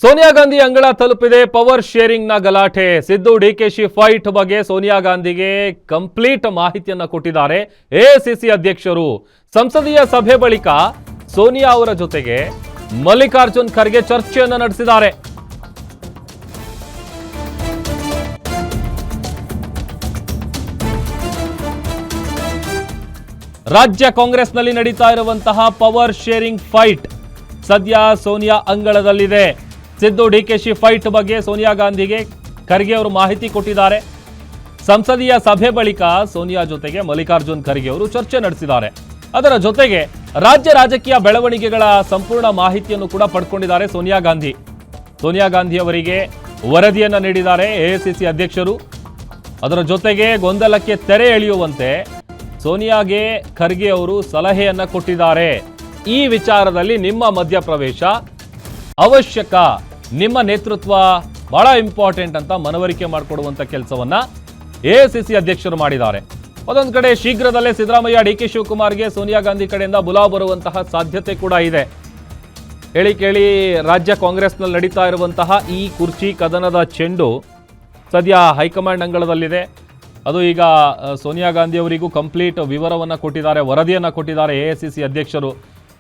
ಸೋನಿಯಾ ಗಾಂಧಿ ಅಂಗಳ ತಲುಪಿದೆ power sharing ನ ಗಲಾಟೆ. ಸಿದ್ದು ಡಿಕೆಶಿ ಫೈಟ್ ಬಗ್ಗೆ ಸೋನಿಯಾ ಗಾಂಧಿಗೆ ಕಂಪ್ಲೀಟ್ ಮಾಹಿತಿಯನ್ನ ಕೊಟ್ಟಿದ್ದಾರೆ ಎಐಸಿಸಿ ಅಧ್ಯಕ್ಷರು. ಸಂಸದೀಯ ಸಭೆ ಬಳಿಕ ಸೋನಿಯಾ ಅವರ ಜೊತೆಗೆ ಮಲ್ಲಿಕಾರ್ಜುನ್ ಖರ್ಗೆ ಚರ್ಚೆಯನ್ನ ನಡೆಸಿದ್ದಾರೆ. ರಾಜ್ಯ ಕಾಂಗ್ರೆಸ್ನಲ್ಲಿ ನಡೀತಾ ಇರುವಂತಹ ಪವರ್ ಶೇರಿಂಗ್ ಫೈಟ್ ಸದ್ಯ ಸೋನಿಯಾ ಅಂಗಳದಲ್ಲಿದೆ. ಸಿದ್ದು ಡಿಕೆಶಿ ಫೈಟ್ ಬಗ್ಗೆ ಸೋನಿಯಾ ಗಾಂಧಿಗೆ ಖರ್ಗೆ ಅವರು ಮಾಹಿತಿ ಕೊಟ್ಟಿದ್ದಾರೆ. ಸಂಸದೀಯ ಸಭೆ ಬಳಿಕ ಸೋನಿಯಾ ಜೊತೆಗೆ ಮಲ್ಲಿಕಾರ್ಜುನ್ ಖರ್ಗೆ ಅವರು ಚರ್ಚೆ ನಡೆಸಿದ್ದಾರೆ. ಅದರ ಜೊತೆಗೆ ರಾಜ್ಯ ರಾಜಕೀಯ ಬೆಳವಣಿಗೆಗಳ ಸಂಪೂರ್ಣ ಮಾಹಿತಿಯನ್ನು ಕೂಡ ಪಡ್ಕೊಂಡಿದ್ದಾರೆ ಸೋನಿಯಾ ಗಾಂಧಿ. ಸೋನಿಯಾ ಗಾಂಧಿ ಅವರಿಗೆ ವರದಿಯನ್ನ ನೀಡಿದ್ದಾರೆ ಎಐಸಿಸಿ ಅಧ್ಯಕ್ಷರು. ಅದರ ಜೊತೆಗೆ ಗೊಂದಲಕ್ಕೆ ತೆರೆ ಎಳೆಯುವಂತೆ ಸೋನಿಯಾಗೆ ಖರ್ಗೆ ಅವರು ಸಲಹೆಯನ್ನ ಕೊಟ್ಟಿದ್ದಾರೆ. ಈ ವಿಚಾರದಲ್ಲಿ ನಿಮ್ಮ ಮಧ್ಯಪ್ರವೇಶ ಅವಶ್ಯಕ, ನಿಮ್ಮ ನೇತೃತ್ವ ಬಹಳ ಇಂಪಾರ್ಟೆಂಟ್ ಅಂತ ಮನವರಿಕೆ ಮಾಡಿಕೊಡುವಂತ ಕೆಲಸವನ್ನ ಎಐಸಿಸಿ ಅಧ್ಯಕ್ಷರು ಮಾಡಿದ್ದಾರೆ. ಅದೊಂದು ಕಡೆ ಶೀಘ್ರದಲ್ಲೇ ಸಿದ್ದರಾಮಯ್ಯ ಡಿಕೆ ಶಿವಕುಮಾರ್ಗೆ ಸೋನಿಯಾ ಗಾಂಧಿ ಕಡೆಯಿಂದ ಬುಲಾವ್ ಬರುವಂತಹ ಸಾಧ್ಯತೆ ಕೂಡ ಇದೆ. ಹೇಳಿ ಕೇಳಿ ರಾಜ್ಯ ಕಾಂಗ್ರೆಸ್ನಲ್ಲಿ ನಡೀತಾ ಇರುವಂತಹ ಈ ಕುರ್ಚಿ ಕದನದ ಚೆಂಡು ಸದ್ಯ ಹೈಕಮಾಂಡ್ ಅಂಗಳದಲ್ಲಿದೆ. ಅದು ಈಗ ಸೋನಿಯಾ ಗಾಂಧಿ ಅವರಿಗೂ ಕಂಪ್ಲೀಟ್ ವಿವರವನ್ನ ಕೊಟ್ಟಿದ್ದಾರೆ, ವರದಿಯನ್ನ ಕೊಟ್ಟಿದ್ದಾರೆ ಎಐಸಿಸಿ ಅಧ್ಯಕ್ಷರು.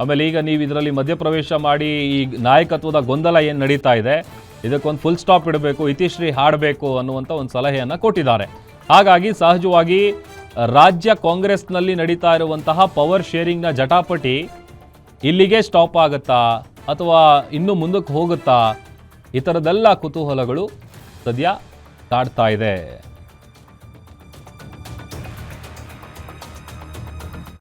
ಆಮೇಲೆ ಈಗ ನೀವು ಇದರಲ್ಲಿ ಮಧ್ಯಪ್ರವೇಶ ಮಾಡಿ ಈ ನಾಯಕತ್ವದ ಗೊಂದಲ ಏನು ನಡೀತಾ ಇದೆ ಇದಕ್ಕೊಂದು ಫುಲ್ ಸ್ಟಾಪ್ ಇಡಬೇಕು, ಇತಿಶ್ರೀ ಹಾಡಬೇಕು ಅನ್ನುವಂಥ ಒಂದು ಸಲಹೆಯನ್ನು ಕೊಟ್ಟಿದ್ದಾರೆ. ಹಾಗಾಗಿ ಸಹಜವಾಗಿ ರಾಜ್ಯ ಕಾಂಗ್ರೆಸ್ನಲ್ಲಿ ನಡೀತಾ ಇರುವಂತಹ ಪವರ್ ಶೇರಿಂಗ್ನ ಜಟಾಪಟಿ ಇಲ್ಲಿಗೆ ಸ್ಟಾಪ್ ಆಗುತ್ತಾ ಅಥವಾ ಇನ್ನೂ ಮುಂದಕ್ಕೆ ಹೋಗುತ್ತಾ, ಈ ಥರದ್ದೆಲ್ಲ ಕುತೂಹಲಗಳು ಸದ್ಯ ಕಾಡ್ತಾ ಇದೆ.